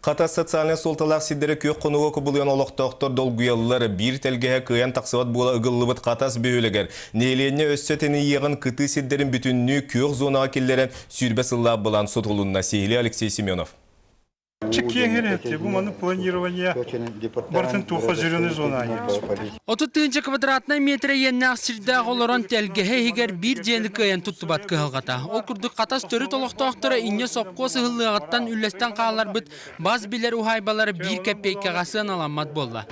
Катас социальный солталақ сидері көк қонуға көбілген олықтақтар долгуялылары бір телгеге кыян тақсыват бола ұғылыбыт Катас бөйлігер. Нейленне өссетіні еғін кыты сидерін бүтінні көк зонаға келдерін сүрбе сылла бұлан сотылуына сейілі Алексей Семенов. Bu manı planирование бартын туха зеленый зона. 30 квадратный метр еннақ сирдәғ оларан тәлгеге егер бір жеңді көйен тұттыбат кығылғата. Ол күрді Катас төрі толықтақтыры инне соққосы ғылығаттан үллестен қалар бұд баз білер ұхайбалары бір кәппейке ғасын аламат болды.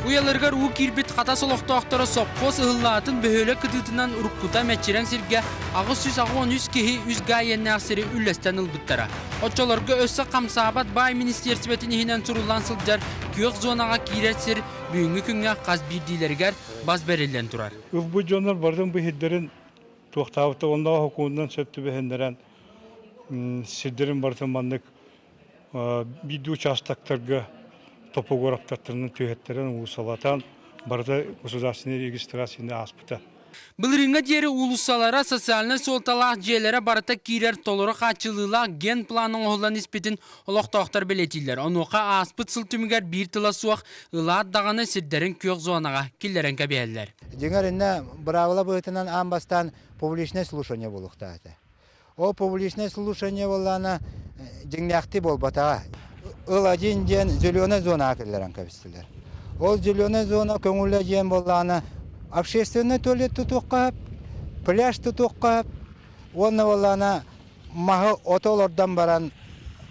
Уяларгар у кирбит Катас олықтақтыры соққосы ғылығатын бөхөлі күдітінен ұрыққыта мәтчерен сірге ағыз 100 кеhi үзға еннақ сірі үллестен ұлбыттара. Отчаларға өссі қамсабат бай министерсібетін ехінен тұрылан сылджар көк зонаға кирет бүйінгі күнге қаз бірдейлергер баз бәрелден тұрар. Бұл жонар бардың бұл хеддерін тоқтауыты ондағы хокуындан сөпті бәхендерін сірдерін бардың мандық биді участактарға топографтарының түйеттерін ұлысалатан барды государственный регистрацияны аспыта. Бұл дері улусалара социальный солталақ жерлері барыта кирер толыры қачылыла ген планын оғылан іспетін олықтақтар білетейлер. Онуға аспыт сылтымығар бір тыла суақ ұлад дағаны сірдерін көк зонаға келдерін кәбейлер. Деңерінде бұрауыла бұғытынан амбастан публичное слушание болуқтады. О публичное слушание болғаны деңнәқті болбатаға. Ыл один ден зеленая зона келдерін кәбістілер. Ол зеленая зона көңілі ден болғаны общественный туалет тұтуққап, пляж тұтуққап, оны олана маға отолардан баран,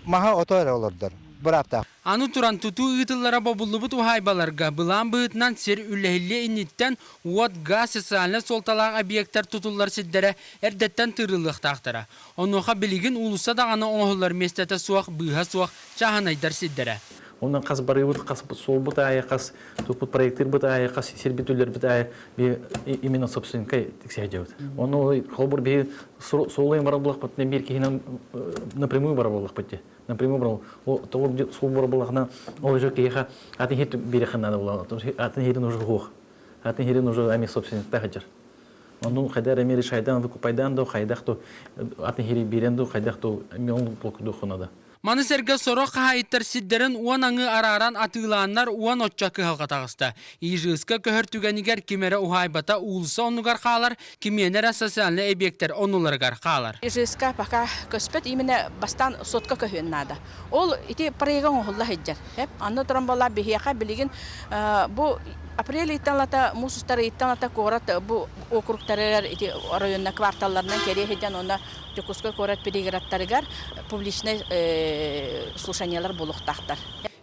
маға отолар олардар, бір апта. Аны туран тұту ұйтылара бабылыбыт ұхайбаларға бұлан бұғытынан сер үлләхілі инеттен уат газ социальны солталақ объекттар тұтылар сиддері әрдеттен тырылықтақтыра. Онуға білігін ұлыса дағаны оңғылар местеті суақ, бұға суақ, жағанайдар сиддері. Ондан қас бары бұд, қас сол бұд ая, қас тұпыт проекттер бұд ая, қас сербетулер бұд ая, именно собственникай тексия жауд. Оны қолбыр бе солай барабылық бұд, бір кейінен напрямую барабылық бұд. Напрямую барабылық. Сол барабылықна ол жөк кейіға атын хет береқін нады болады. Атын херін ұжы ғуқ. Атын херін ұжы әме собственник тағыджыр. Оның қайдар әмері шайдан қайдан до, қайдақты атын хері беренді, қайдақты әме блоку дұқынады. Манысерге сорок қайыттар сиддерін уан аңы араран атыланнар уан отчакы халқатағысты. Ижыска көхір түгенігер кемері ухайбата улыса онугар қалар, кеменер социальный объекттер онуларгар қалар. Ижыска пока көспет именно бастан сотка көхін нада. Ол ити парайған оғылла хеджер. Анны тұран бола бейхеқа білеген бұл апрель иттанлата, мусустары иттанлата корат бұл округтарылар районна кварталларынан кере хеджен онна Текуска корат переграттарыгар публичный слушаниялар болуқтақтар.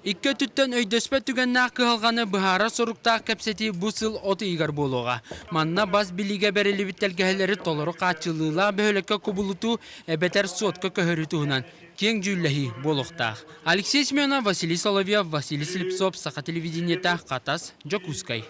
Икке түттен өйдөспет түгеннақ кығылғаны бұхара соруқтақ кәпсеті бұсыл оты игар болуға. Манна бас біліге бәрілі біттелгәлері толыры қачылыла бөхілекке көбіліту әбетер сотқа көхірітуынан кең жүлләхи болуқтақ. Алексей Семенов, Василий Соловьев, Василий Слепцов, Сақа телевидениета, Катас, Джокускай.